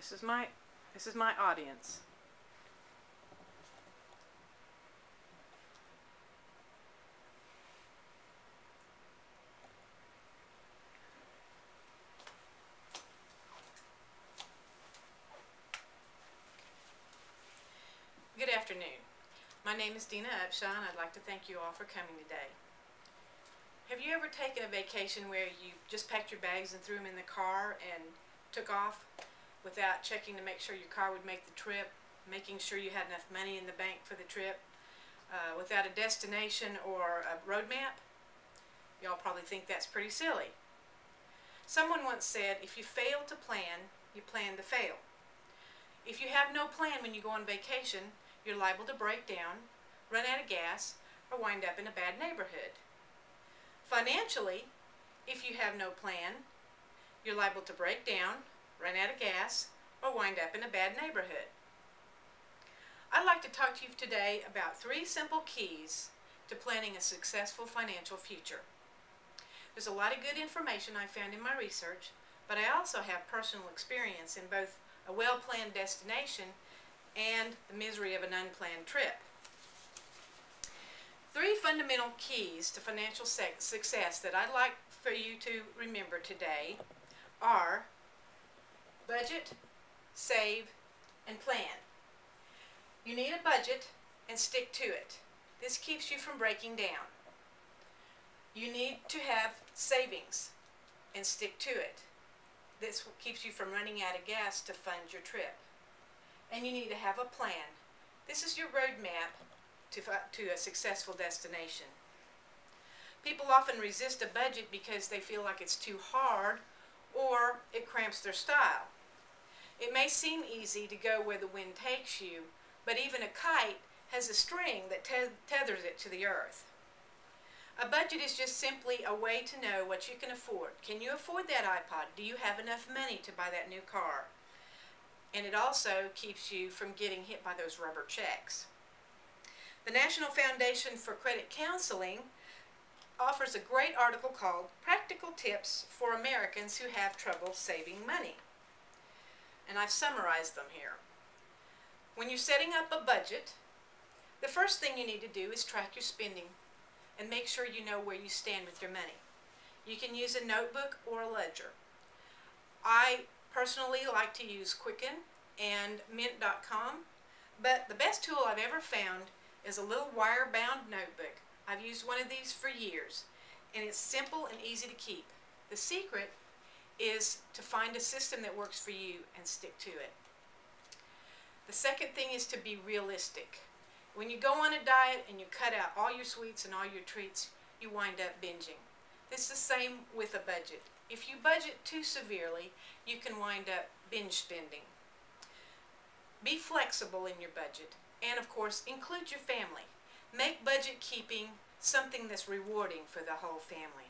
This is my audience. Good afternoon. My name is Dina Upshaw, and I'd like to thank you all for coming today. Have you ever taken a vacation where you just packed your bags and threw them in the car and took off without checking to make sure your car would make the trip, making sure you had enough money in the bank for the trip, without a destination or a road map? Y'all probably think that's pretty silly. Someone once said, if you fail to plan, you plan to fail. If you have no plan when you go on vacation, you're liable to break down, run out of gas, or wind up in a bad neighborhood. Financially, if you have no plan, you're liable to break down, run out of gas, or wind up in a bad neighborhood. I'd like to talk to you today about 3 simple keys to planning a successful financial future. There's a lot of good information I found in my research, but I also have personal experience in both a well-planned destination and the misery of an unplanned trip. 3 fundamental keys to financial success that I'd like for you to remember today are budget, save, and plan. You need a budget and stick to it. This keeps you from breaking down. You need to have savings and stick to it. This keeps you from running out of gas to fund your trip. And you need to have a plan. This is your roadmap to a successful destination. People often resist a budget because they feel like it's too hard or it cramps their style. It may seem easy to go where the wind takes you, but even a kite has a string that tethers it to the earth. A budget is just simply a way to know what you can afford. Can you afford that iPod? Do you have enough money to buy that new car? And it also keeps you from getting hit by those rubber checks. The National Foundation for Credit Counseling offers a great article called Practical Tips for Americans Who Have Trouble Saving Money. And I've summarized them here. When you're setting up a budget, the first thing you need to do is track your spending and make sure you know where you stand with your money. You can use a notebook or a ledger. I personally like to use Quicken and Mint.com, but the best tool I've ever found is a little wire-bound notebook. I've used one of these for years, and it's simple and easy to keep. The secret is to find a system that works for you and stick to it. The second thing is to be realistic. When you go on a diet and you cut out all your sweets and all your treats, you wind up binging. This is the same with a budget. If you budget too severely, you can wind up binge spending. Be flexible in your budget, and of course, include your family. Make budget keeping something that's rewarding for the whole family.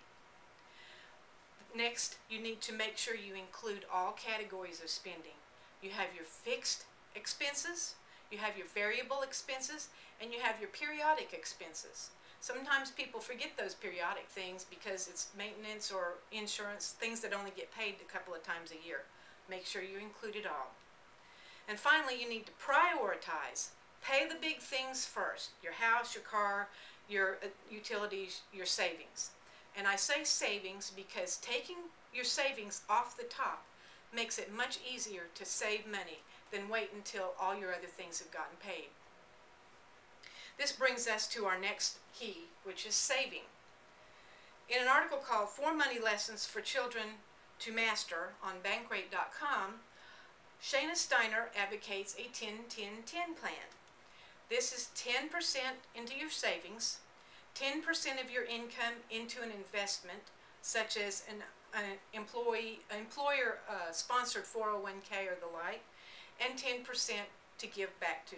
Next, you need to make sure you include all categories of spending. You have your fixed expenses, you have your variable expenses, and you have your periodic expenses. Sometimes people forget those periodic things because it's maintenance or insurance, things that only get paid a couple of times a year. Make sure you include it all. And finally, you need to prioritize. Pay the big things first: your house, your car, your utilities, your savings. And I say savings because taking your savings off the top makes it much easier to save money than wait until all your other things have gotten paid. This brings us to our next key, which is saving. In an article called 4 Money Lessons for Children to Master on Bankrate.com, Shana Steiner advocates a 10-10-10 plan. This is 10% into your savings, 10% of your income into an investment, such as an employer sponsored 401k or the like, and 10% to give back.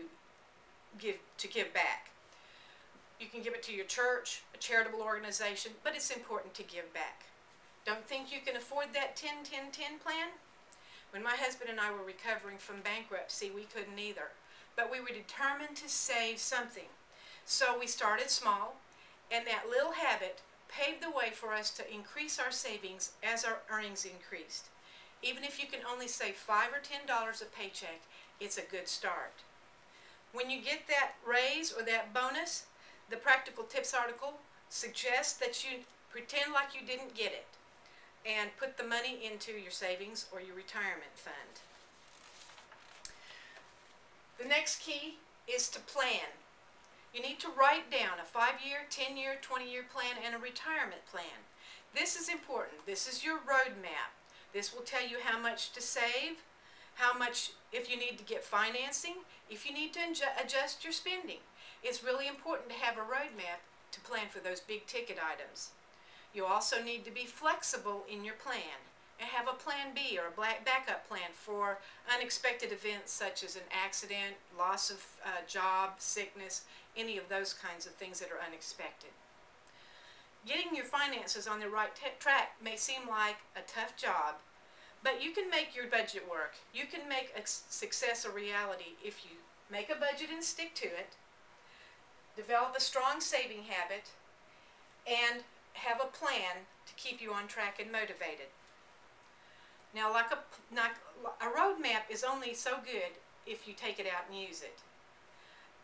You can give it to your church, a charitable organization, but it's important to give back. Don't think you can afford that 10-10-10 plan? When my husband and I were recovering from bankruptcy, we couldn't either. But we were determined to save something. So we started small, and that little habit paved the way for us to increase our savings as our earnings increased. Even if you can only save $5 or $10 a paycheck, it's a good start. When you get that raise or that bonus, the Practical Tips article suggests that you pretend like you didn't get it and put the money into your savings or your retirement fund. The next key is to plan. You need to write down a 5-year, 10-year, 20-year plan and a retirement plan. This is important. This is your roadmap. This will tell you how much to save, how much if you need to get financing, if you need to adjust your spending. It's really important to have a roadmap to plan for those big ticket items. You also need to be flexible in your plan and have a plan B or a backup plan for unexpected events such as an accident, loss of job, sickness, any of those kinds of things that are unexpected. Getting your finances on the right track may seem like a tough job, but you can make your budget work. You can make a success a reality if you make a budget and stick to it, develop a strong saving habit, and have a plan to keep you on track and motivated. Now, like a roadmap is only so good if you take it out and use it.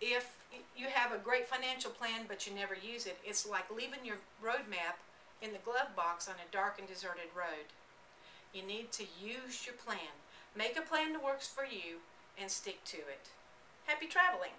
If you have a great financial plan but you never use it, it's like leaving your roadmap in the glove box on a dark and deserted road. You need to use your plan. Make a plan that works for you and stick to it. Happy traveling!